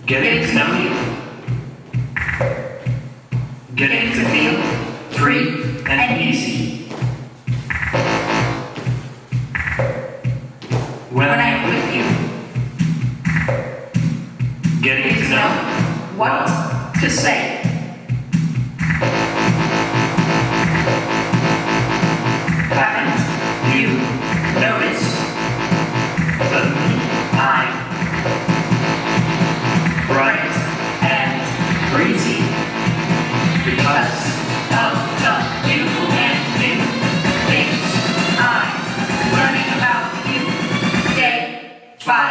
Getting to know you. Getting to feel free and easy. When I'm with you. Getting to know what to say. Haven't you noticed? Suddenly I'm bright and breezy because of the beautiful and new things I'm learning about you day by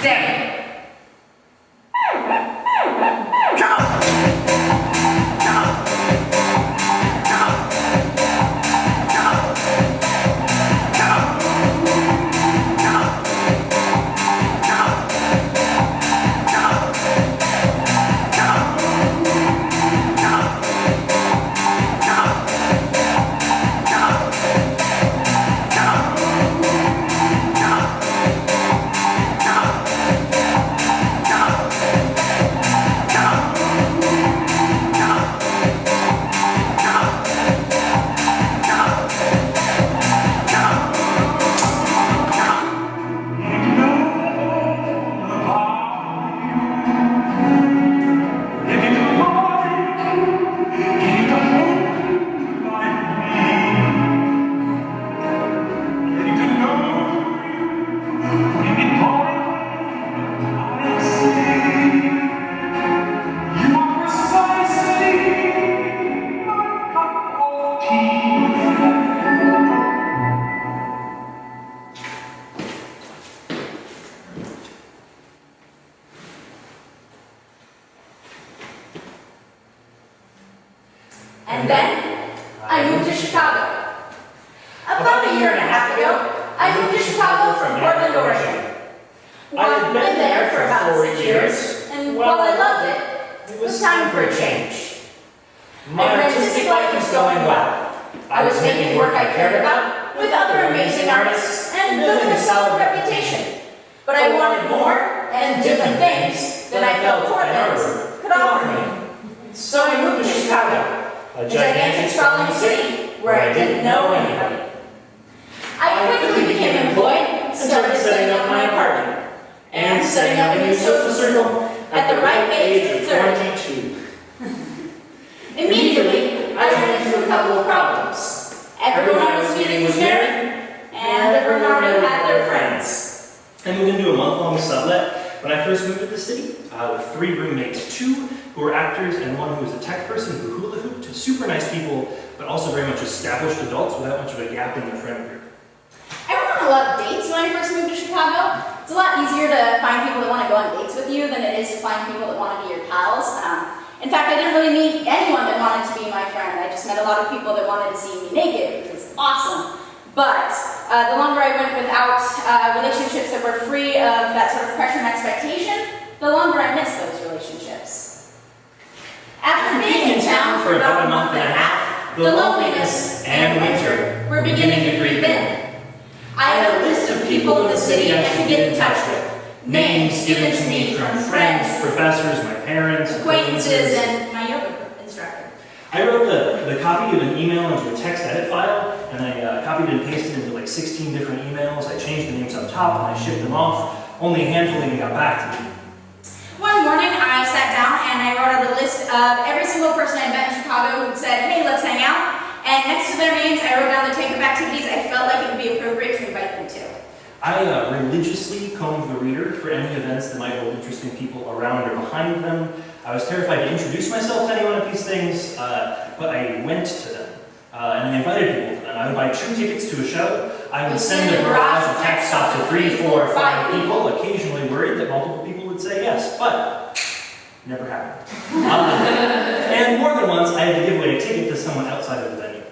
day. And then, I moved to Chicago. About a year and a half ago, I moved to Chicago from Portland, Oregon. I'd been there for about 6 years, and while I loved it, it was time for a change. My artistic life was going well. I was making work I cared about with other amazing artists and building a solid reputation. But I wanted more and different things than I felt Portland could offer me. So I moved to Chicago, a gigantic sprawling city where I didn't know anybody. I quickly became employed, started setting up my apartment, and setting up a new social circle at the ripe age of 32. Immediately, I ran into a couple of problems. Everyone I was meeting was married, and everyone already had their friends. I moved into a month-long sublet when I first moved to the city with 3 roommates, 2 who were actors and 1 who was a tech person who hula hooped. Super nice people, but also very much established adults without much of a gap in their friend group. I went on a lot of dates when I first moved to Chicago. It's a lot easier to find people that want to go on dates with you than it is to find people that want to be your pals. In fact, I didn't really meet anyone that wanted to be my friend. I just met a lot of people that wanted to see me naked, which was awesome. But the longer I went without relationships that were free of that sort of pressure and expectation, the longer I missed those relationships. After being in town for about a month and a half, the loneliness and winter were beginning to creep in. I had a list of people in the city I should get in touch with. Names given to me from friends, Professors, my parents, acquaintances, and my yoga instructor. I wrote the copy of an email into a text edit file, and I copied and pasted into like 16 different emails. I changed the names on top, and I shipped them off. Only a handful even got back to me. One morning, I sat down and I wrote out a list of every single person I met in Chicago who said, hey, let's hang out. And next to their names, I wrote down the type of activities I felt like it would be appropriate to invite them to. I religiously combed the reader for any events that might hold interesting people around or behind them. I was terrified to introduce myself to anyone at these things, but I went to them. And I invited people to them. I would buy 2 tickets to a show. I would send a barrage of text off to 3, 4, 5 people, occasionally worried that multiple people would say yes, but never happened. And more than once, I had to give away a ticket to someone outside of the venue.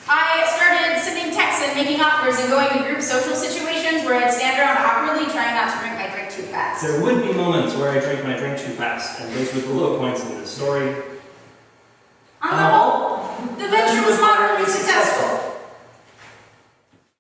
I started sending texts and making offers and going to group social situations where I'd stand around awkwardly trying not to drink my drink too fast. There would be moments where I drank my drink too fast, and those were the low points in the story. On the whole, the venture was moderately successful.